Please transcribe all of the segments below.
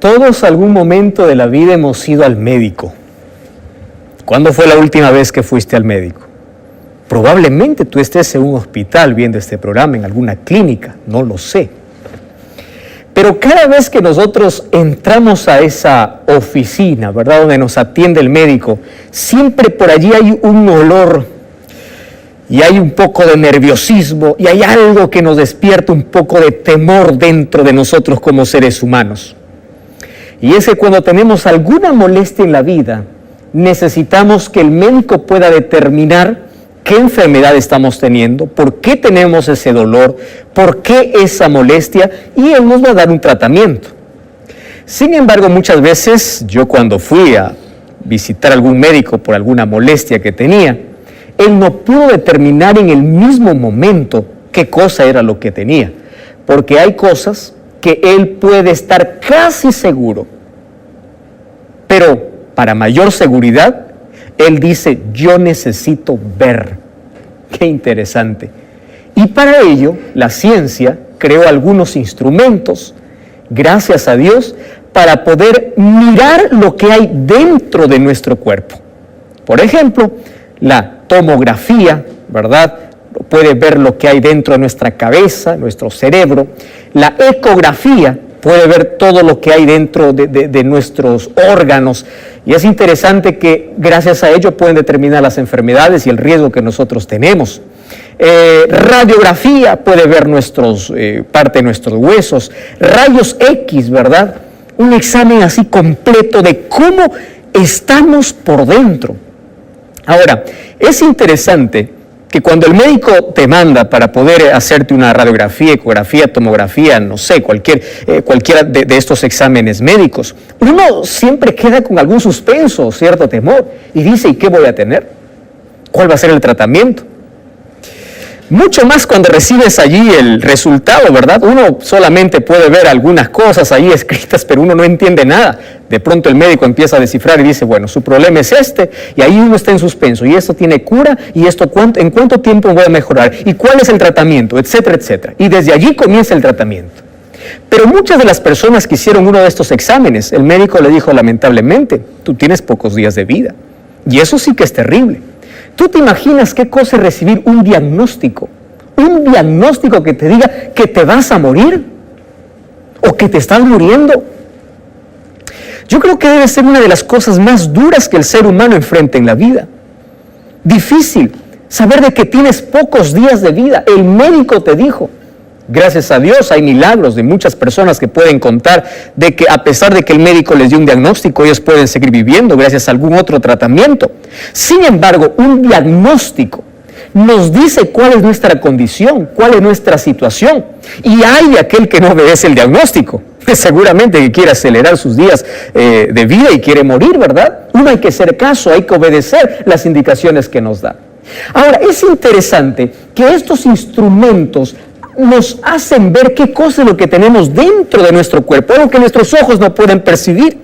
Todos algún momento de la vida hemos ido al médico. ¿Cuándo fue la última vez que fuiste al médico? Probablemente tú estés en un hospital viendo este programa, en alguna clínica, no lo sé. Pero cada vez que nosotros entramos a esa oficina, ¿verdad?, donde nos atiende el médico, siempre por allí hay un olor y hay un poco de nerviosismo y hay algo que nos despierta un poco de temor dentro de nosotros como seres humanos. Y es que cuando tenemos alguna molestia en la vida, necesitamos que el médico pueda determinar qué enfermedad estamos teniendo, por qué tenemos ese dolor, por qué esa molestia, y él nos va a dar un tratamiento. Sin embargo, muchas veces yo cuando fui a visitar a algún médico por alguna molestia que tenía, él no pudo determinar en el mismo momento qué cosa era lo que tenía, porque hay cosas que él puede estar casi seguro, pero para mayor seguridad, él dice, yo necesito ver. Qué interesante. Y para ello, la ciencia creó algunos instrumentos, gracias a Dios, para poder mirar lo que hay dentro de nuestro cuerpo. Por ejemplo, la tomografía, ¿verdad?, puede ver lo que hay dentro de nuestra cabeza, nuestro cerebro. La ecografía puede ver todo lo que hay dentro de nuestros órganos. Y es interesante que gracias a ello pueden determinar las enfermedades y el riesgo que nosotros tenemos. Radiografía puede ver parte de nuestros huesos. Rayos X, ¿verdad? Un examen así completo de cómo estamos por dentro. Ahora, es interesante que cuando el médico te manda para poder hacerte una radiografía, ecografía, tomografía, no sé, cualquiera de estos exámenes médicos, uno siempre queda con algún suspenso, cierto temor, y dice, ¿y qué voy a tener? ¿Cuál va a ser el tratamiento? Mucho más cuando recibes allí el resultado, ¿verdad? Uno solamente puede ver algunas cosas ahí escritas, pero uno no entiende nada. De pronto el médico empieza a descifrar y dice, bueno, su problema es este, y ahí uno está en suspenso, y esto tiene cura, y esto ¿en cuánto tiempo voy a mejorar? ¿Y cuál es el tratamiento? Etcétera, etcétera. Y desde allí comienza el tratamiento. Pero muchas de las personas que hicieron uno de estos exámenes, el médico le dijo, lamentablemente, tú tienes pocos días de vida. Y eso sí que es terrible. ¿Tú te imaginas qué cosa es recibir un diagnóstico? Un diagnóstico que te diga que te vas a morir o que te estás muriendo. Yo creo que debe ser una de las cosas más duras que el ser humano enfrenta en la vida. Difícil saber de que tienes pocos días de vida. El médico te dijo. Gracias a Dios hay milagros de muchas personas que pueden contar de que a pesar de que el médico les dio un diagnóstico, ellos pueden seguir viviendo gracias a algún otro tratamiento. Sin embargo, un diagnóstico nos dice cuál es nuestra condición, cuál es nuestra situación. Y hay de aquel que no obedece el diagnóstico, seguramente que quiere acelerar sus días de vida y quiere morir, ¿verdad? Uno hay que hacer caso, hay que obedecer las indicaciones que nos da. Ahora, es interesante que estos instrumentos nos hacen ver qué cosa es lo que tenemos dentro de nuestro cuerpo, algo que nuestros ojos no pueden percibir.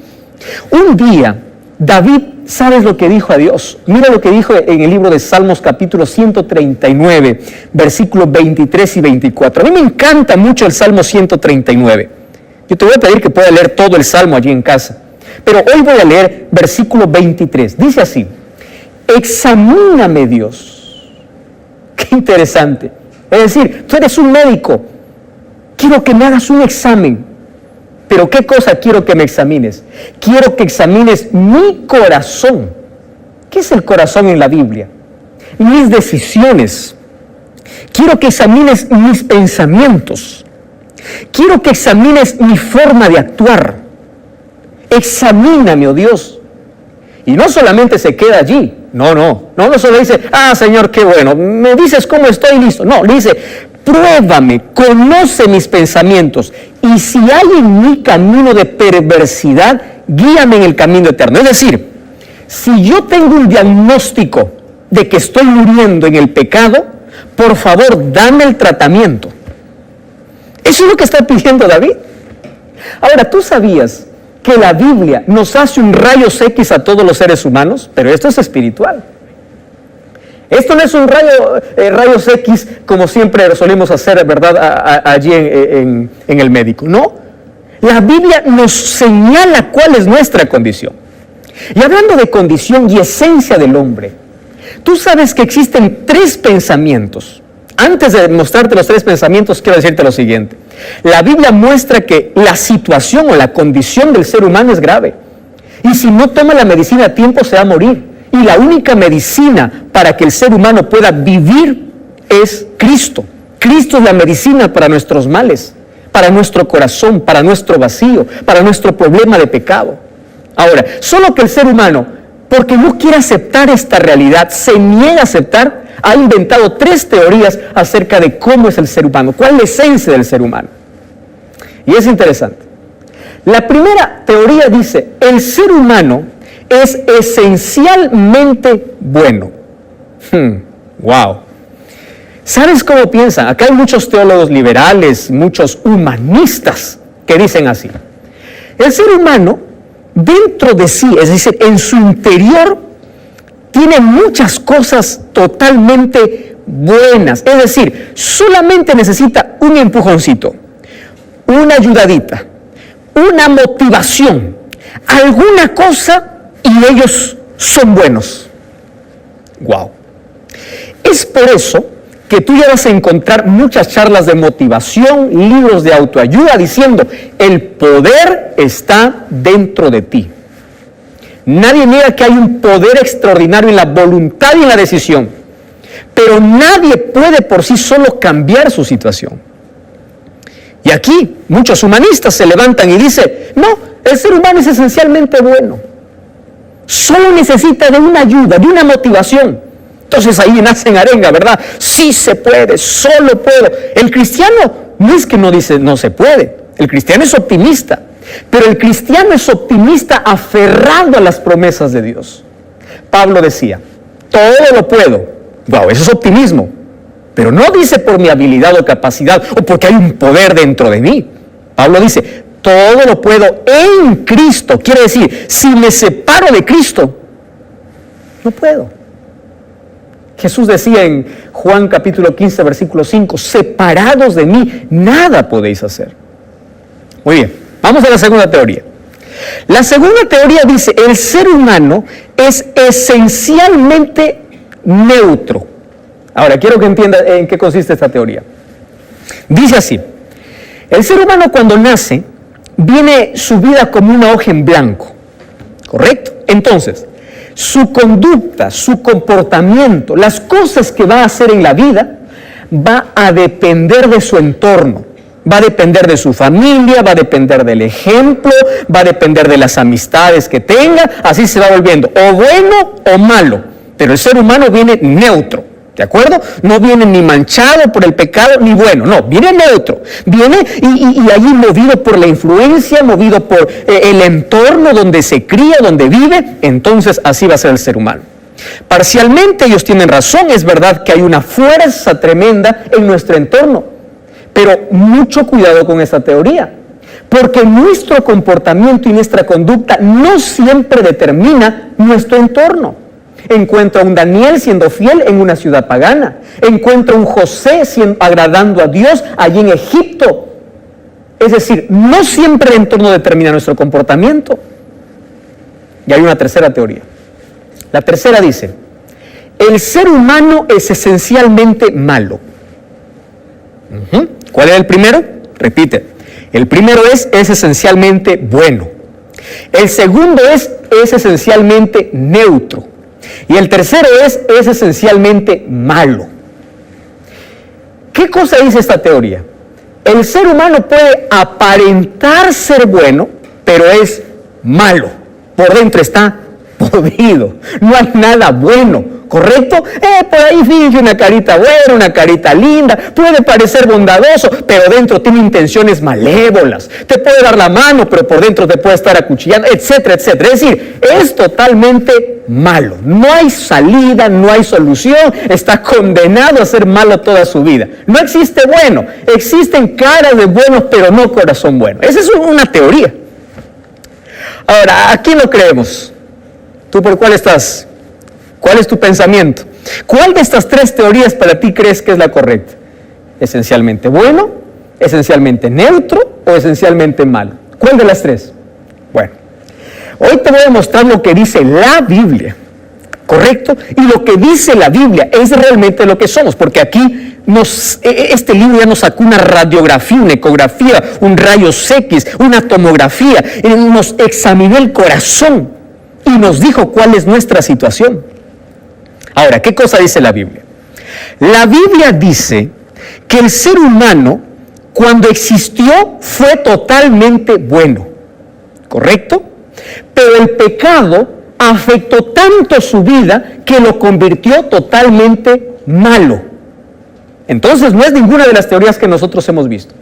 Un día, David, ¿sabes lo que dijo a Dios? Mira lo que dijo en el libro de Salmos capítulo 139, versículos 23 y 24. A mí me encanta mucho el Salmo 139. Yo te voy a pedir que puedas leer todo el Salmo allí en casa. Pero hoy voy a leer versículo 23. Dice así, examíname, Dios. Qué interesante. Es decir, tú eres un médico, quiero que me hagas un examen, pero ¿qué cosa quiero que me examines? Quiero que examines mi corazón. ¿Qué es el corazón en la Biblia? Mis decisiones. Quiero que examines mis pensamientos. Quiero que examines mi forma de actuar. Examíname, oh Dios. Y no solamente se queda allí. No solo dice, Señor, qué bueno, me dices cómo estoy, listo. No, le dice, pruébame, conoce mis pensamientos, y si hay en mi camino de perversidad, guíame en el camino eterno. Es decir, si yo tengo un diagnóstico de que estoy muriendo en el pecado, por favor, dame el tratamiento. Eso es lo que está pidiendo David. Ahora, ¿tú sabías que la Biblia nos hace un rayos X a todos los seres humanos? Pero esto es espiritual. Esto no es un rayos X como siempre solemos hacer, ¿verdad?, allí en el médico. No, La Biblia nos señala cuál es nuestra condición. Y hablando de condición y esencia del hombre, tú sabes que existen 3 pensamientos. Antes de mostrarte los 3 pensamientos, quiero decirte lo siguiente. La Biblia muestra que la situación o la condición del ser humano es grave. Y si no toma la medicina a tiempo, se va a morir. Y la única medicina para que el ser humano pueda vivir es Cristo. Cristo es la medicina para nuestros males, para nuestro corazón, para nuestro vacío, para nuestro problema de pecado. Ahora, solo que el ser humano, porque no quiere aceptar esta realidad, se niega a aceptar, ha inventado 3 teorías acerca de cómo es el ser humano, cuál es la esencia del ser humano. Y es interesante. La primera teoría dice, el ser humano es esencialmente bueno. Wow. ¿Sabes cómo piensan? Acá hay muchos teólogos liberales, muchos humanistas que dicen así. El ser humano, dentro de sí, es decir, en su interior, tiene muchas cosas totalmente buenas. Es decir, solamente necesita un empujoncito, una ayudadita, una motivación, alguna cosa y ellos son buenos. Wow. Es por eso que tú ya vas a encontrar muchas charlas de motivación, libros de autoayuda diciendo, el poder está dentro de ti. Nadie niega que hay un poder extraordinario en la voluntad y en la decisión, pero nadie puede por sí solo cambiar su situación. Y aquí muchos humanistas se levantan y dicen, no, el ser humano es esencialmente bueno, solo necesita de una ayuda, de una motivación. Entonces ahí nacen arenga, ¿verdad? Sí se puede, solo puedo. El cristiano no es que no dice no se puede, el cristiano es optimista, pero el cristiano es optimista aferrado a las promesas de Dios. Pablo decía, todo lo puedo. Wow, eso es optimismo, pero no dice por mi habilidad o capacidad o porque hay un poder dentro de mí. Pablo dice, todo lo puedo en Cristo. Quiere decir, si me separo de Cristo, no puedo. Jesús decía en Juan capítulo 15, versículo 5, separados de mí, nada podéis hacer. Muy bien, vamos a la segunda teoría. La segunda teoría dice, el ser humano es esencialmente neutro. Ahora, quiero que entienda en qué consiste esta teoría. Dice así, el ser humano cuando nace, viene su vida como una hoja en blanco, ¿correcto? Entonces, su conducta, su comportamiento, las cosas que va a hacer en la vida, va a depender de su entorno, va a depender de su familia, va a depender del ejemplo, va a depender de las amistades que tenga, así se va volviendo, o bueno o malo, pero el ser humano viene neutro. ¿De acuerdo? No viene ni manchado por el pecado, ni bueno, no, viene neutro, viene y allí movido por la influencia, movido por el entorno donde se cría, donde vive, entonces así va a ser el ser humano. Parcialmente ellos tienen razón, es verdad que hay una fuerza tremenda en nuestro entorno, pero mucho cuidado con esta teoría, porque nuestro comportamiento y nuestra conducta no siempre determina nuestro entorno. Encuentra a un Daniel siendo fiel en una ciudad pagana. Encuentra a un José agradando a Dios allí en Egipto. Es decir, no siempre el entorno determina nuestro comportamiento. Y hay una tercera teoría. La tercera dice, el ser humano es esencialmente malo. ¿Cuál es el primero? Repite. El primero es esencialmente bueno. El segundo es esencialmente neutro. Y el tercero es esencialmente malo. ¿Qué cosa dice esta teoría? El ser humano puede aparentar ser bueno, pero es malo. Por dentro está podrido. No hay nada bueno, ¿correcto? Por ahí finge una carita buena, una carita linda, puede parecer bondadoso, pero dentro tiene intenciones malévolas. Te puede dar la mano, pero por dentro te puede estar acuchillando, etcétera, etcétera. Es decir, es totalmente malo. No hay salida, no hay solución. Está condenado a ser malo toda su vida. No existe bueno. Existen caras de buenos, pero no corazón bueno. Esa es una teoría. Ahora, ¿a quién lo creemos? ¿Tú por cuál estás? ¿Cuál es tu pensamiento? ¿Cuál de estas 3 teorías para ti crees que es la correcta? ¿Esencialmente bueno, esencialmente neutro o esencialmente malo? ¿Cuál de las tres? Bueno, hoy te voy a mostrar lo que dice la Biblia, ¿correcto? Y lo que dice la Biblia es realmente lo que somos, porque aquí este libro ya nos sacó una radiografía, una ecografía, un rayos X, una tomografía, nos examinó el corazón y nos dijo cuál es nuestra situación. Ahora, ¿qué cosa dice la Biblia? La Biblia dice que el ser humano, cuando existió, fue totalmente bueno, ¿correcto? Pero el pecado afectó tanto su vida que lo convirtió totalmente malo. Entonces no es ninguna de las teorías que nosotros hemos visto.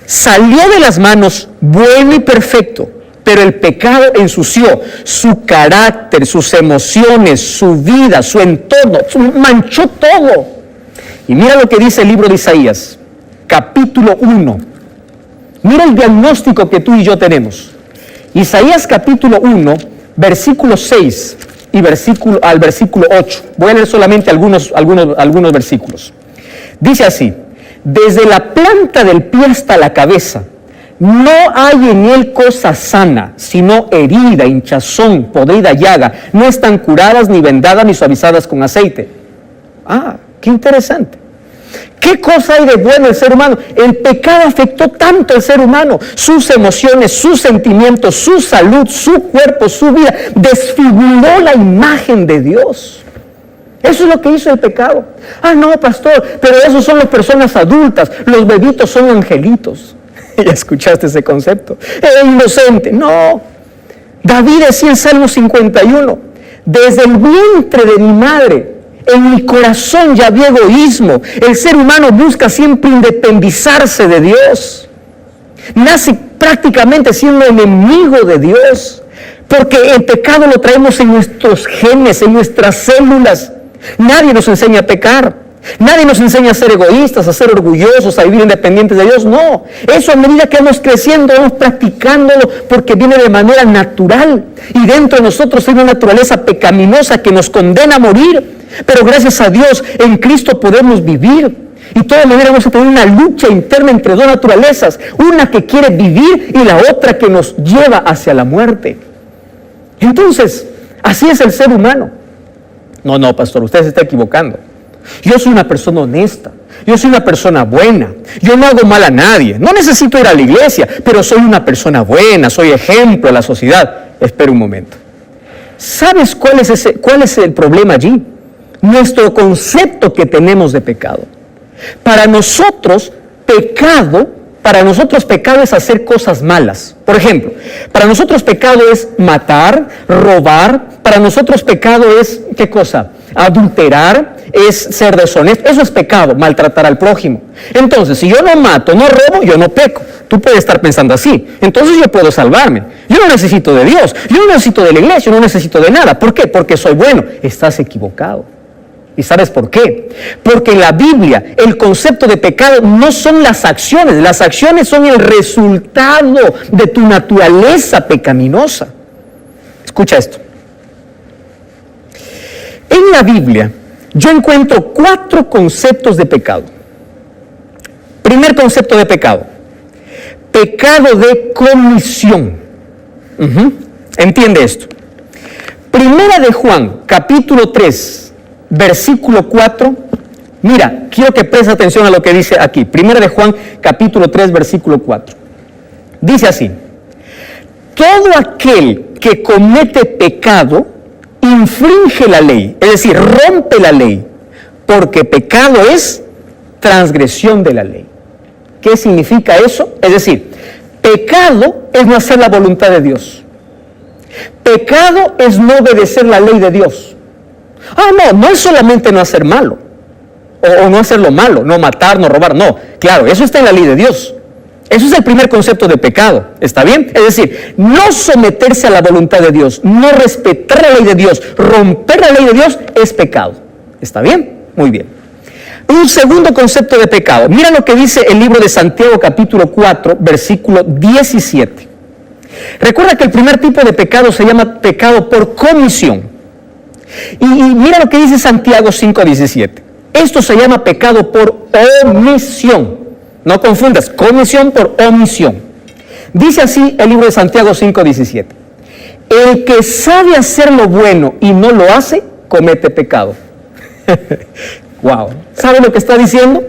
Salió de las manos bueno y perfecto, pero el pecado ensució su carácter, sus emociones, su vida, su entorno, manchó todo. Y mira lo que dice el libro de Isaías, capítulo 1. Mira el diagnóstico que tú y yo tenemos. Isaías capítulo 1, versículo 6 y al versículo 8. Voy a leer solamente algunos versículos. Dice así: desde la planta del pie hasta la cabeza, no hay en él cosa sana, sino herida, hinchazón, podrida llaga. No están curadas, ni vendadas, ni suavizadas con aceite. Ah, qué interesante. ¿Qué cosa hay de bueno el ser humano? El pecado afectó tanto al ser humano, sus emociones, sus sentimientos, su salud, su cuerpo, su vida. Desfiguró la imagen de Dios. Eso es lo que hizo el pecado. Ah, no, pastor, pero esos son las personas adultas. Los bebitos son angelitos. ¿Ya escuchaste ese concepto? Inocente. No. David decía en Salmo 51, desde el vientre de mi madre, en mi corazón ya había egoísmo. El ser humano busca siempre independizarse de Dios. Nace prácticamente siendo enemigo de Dios, porque el pecado lo traemos en nuestros genes, en nuestras células. Nadie nos enseña a pecar. Nadie nos enseña a ser egoístas, a ser orgullosos, a vivir independientes de Dios. No, eso a medida que vamos creciendo, vamos practicándolo porque viene de manera natural. Y dentro de nosotros hay una naturaleza pecaminosa que nos condena a morir. Pero gracias a Dios, en Cristo podemos vivir. Y de todas maneras vamos a tener una lucha interna entre dos naturalezas. Una que quiere vivir y la otra que nos lleva hacia la muerte. Entonces, así es el ser humano. No, pastor, usted se está equivocando. Yo soy una persona honesta, yo soy una persona buena, yo no hago mal a nadie, no necesito ir a la iglesia, pero soy una persona buena, soy ejemplo a la sociedad. Espera un momento. ¿Sabes cuál es el problema allí? Nuestro concepto que tenemos de pecado. Para nosotros, pecado es hacer cosas malas. Por ejemplo, para nosotros pecado es matar, robar. Para nosotros pecado es, ¿qué cosa? Adulterar, es ser deshonesto. Eso es pecado, maltratar al prójimo. Entonces, si yo no mato, no robo, yo no peco. Tú puedes estar pensando así. Entonces yo puedo salvarme. Yo no necesito de Dios, yo no necesito de la iglesia, yo no necesito de nada. ¿Por qué? Porque soy bueno. Estás equivocado. ¿Y sabes por qué? Porque en la Biblia el concepto de pecado no son las acciones son el resultado de tu naturaleza pecaminosa. Escucha esto. En la Biblia yo encuentro 4 conceptos de pecado. Primer concepto de pecado: pecado de comisión. Entiende esto. Primera de Juan, capítulo 3. Versículo 4, mira, quiero que prestes atención a lo que dice aquí. Primera de Juan, capítulo 3, versículo 4. Dice así: todo aquel que comete pecado infringe la ley, es decir, rompe la ley, porque pecado es transgresión de la ley. ¿Qué significa eso? Es decir, pecado es no hacer la voluntad de Dios. Pecado es no obedecer la ley de Dios. No es solamente no hacer malo, o no hacer lo malo, no matar, no robar, no. Claro, eso está en la ley de Dios. Eso es el primer concepto de pecado, ¿está bien? Es decir, no someterse a la voluntad de Dios, no respetar la ley de Dios, romper la ley de Dios es pecado. ¿Está bien? Muy bien. Un segundo concepto de pecado. Mira lo que dice el libro de Santiago, capítulo 4, versículo 17. Recuerda que el primer tipo de pecado se llama pecado por comisión. Y mira lo que dice Santiago 5:17. Esto se llama pecado por omisión. No confundas, comisión por omisión. Dice así el libro de Santiago 5:17. El que sabe hacer lo bueno y no lo hace, comete pecado. Wow. ¿Sabe lo que está diciendo?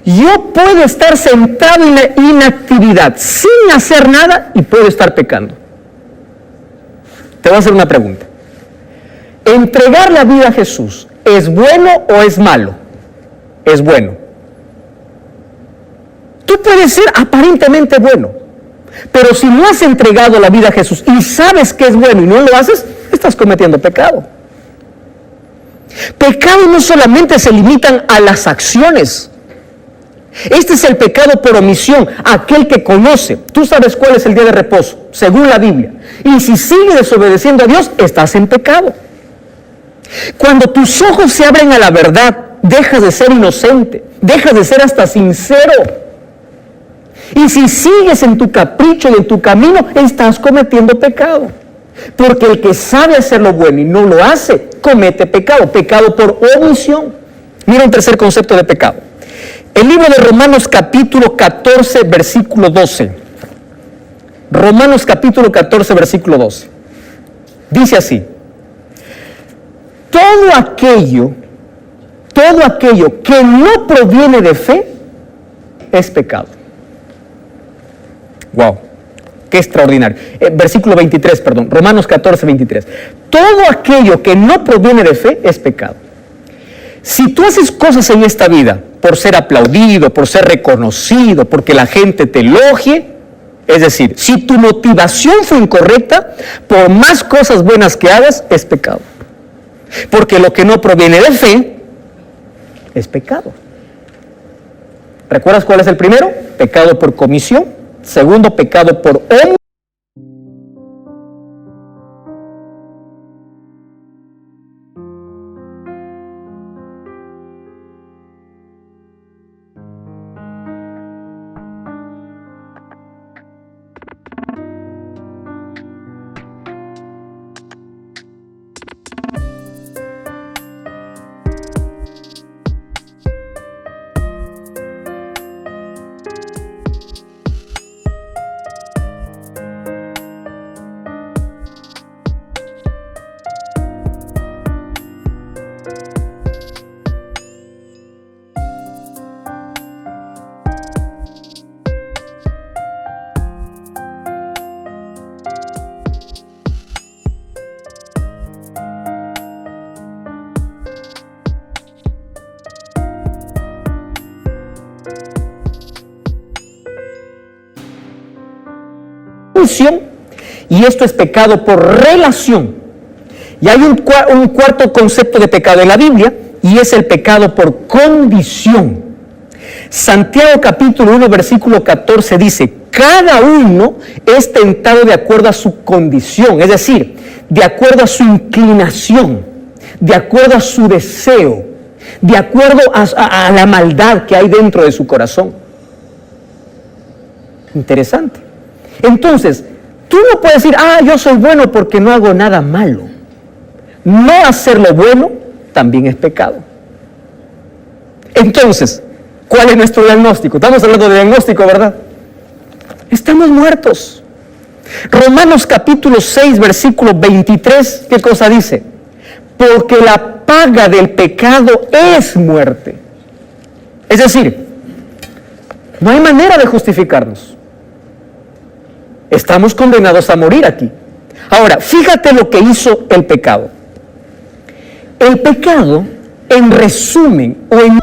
Yo puedo estar sentado en la inactividad, sin hacer nada, y puedo estar pecando. Te voy a hacer una pregunta. ¿Entregar la vida a Jesús es bueno o es malo? Es bueno. Tú puedes ser aparentemente bueno, pero si no has entregado la vida a Jesús y sabes que es bueno y no lo haces, estás cometiendo pecado. Pecado no solamente se limitan a las acciones. Este es el pecado por omisión, aquel que conoce. Tú sabes cuál es el día de reposo, según la Biblia. Y si sigues desobedeciendo a Dios, estás en pecado. Cuando tus ojos se abren a la verdad, dejas de ser inocente, dejas de ser hasta sincero. Y si sigues en tu capricho y en tu camino, estás cometiendo pecado. Porque el que sabe hacer lo bueno y no lo hace, comete pecado. Pecado por omisión. Mira un tercer concepto de pecado. El libro de Romanos capítulo 14, versículo 12. Romanos capítulo 14, versículo 12. Dice así. Todo aquello que no proviene de fe es pecado. Wow, qué extraordinario. Versículo 23, perdón, Romanos 14, 23. Todo aquello que no proviene de fe es pecado. Si tú haces cosas en esta vida por ser aplaudido, por ser reconocido, porque la gente te elogie, es decir, si tu motivación fue incorrecta, por más cosas buenas que hagas, es pecado. Porque lo que no proviene de fe es pecado. ¿Recuerdas cuál es el primero? Pecado por comisión. Segundo, pecado por omisión. Y esto es pecado por relación. Y hay un cuarto concepto de pecado en la Biblia, y es el pecado por condición. Santiago capítulo 1, versículo 14 dice, cada uno es tentado de acuerdo a su condición, es decir, de acuerdo a su inclinación, de acuerdo a su deseo, de acuerdo a la maldad que hay dentro de su corazón. Interesante. Entonces, tú no puedes decir, yo soy bueno porque no hago nada malo. No hacer lo bueno también es pecado. Entonces, ¿cuál es nuestro diagnóstico? Estamos hablando de diagnóstico, ¿verdad? Estamos muertos. Romanos capítulo 6, versículo 23, ¿qué cosa dice? Porque la paga del pecado es muerte. Es decir, no hay manera de justificarnos. Estamos condenados a morir aquí. Ahora, fíjate lo que hizo el pecado. El pecado, en resumen, o en...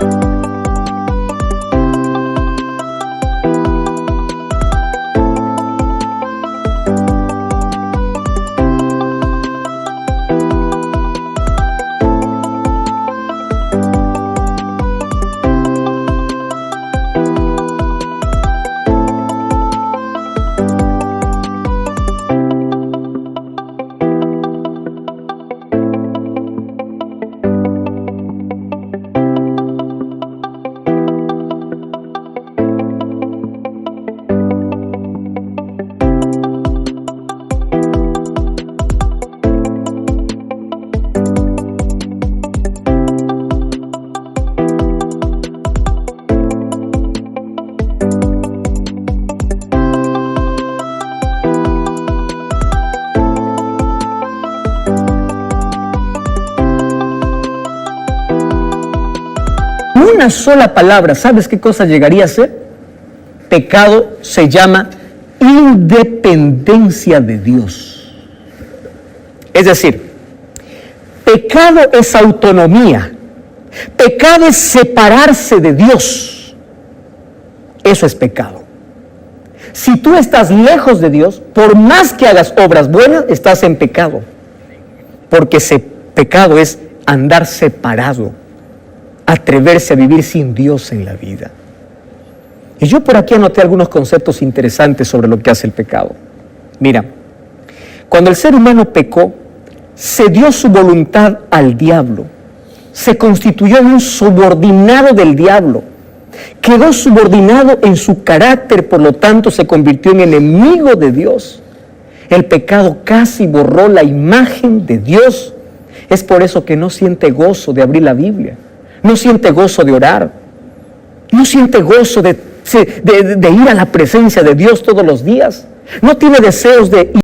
una sola palabra, ¿sabes qué cosa llegaría a ser? Pecado se llama independencia de Dios. Es decir, pecado es autonomía. Pecado es separarse de Dios. Eso es pecado. Si tú estás lejos de Dios, por más que hagas obras buenas, estás en pecado. Porque ese pecado es andar separado, atreverse a vivir sin Dios en la vida. Y yo por aquí anoté algunos conceptos interesantes sobre lo que hace el pecado. Mira, cuando el ser humano pecó, se dio su voluntad al diablo, se constituyó en un subordinado del diablo, quedó subordinado en su carácter, por lo tanto se convirtió en enemigo de Dios. El pecado casi borró la imagen de Dios. Es por eso que no siente gozo de abrir la Biblia, no siente gozo de orar, no siente gozo de ir a la presencia de Dios todos los días, no tiene deseos de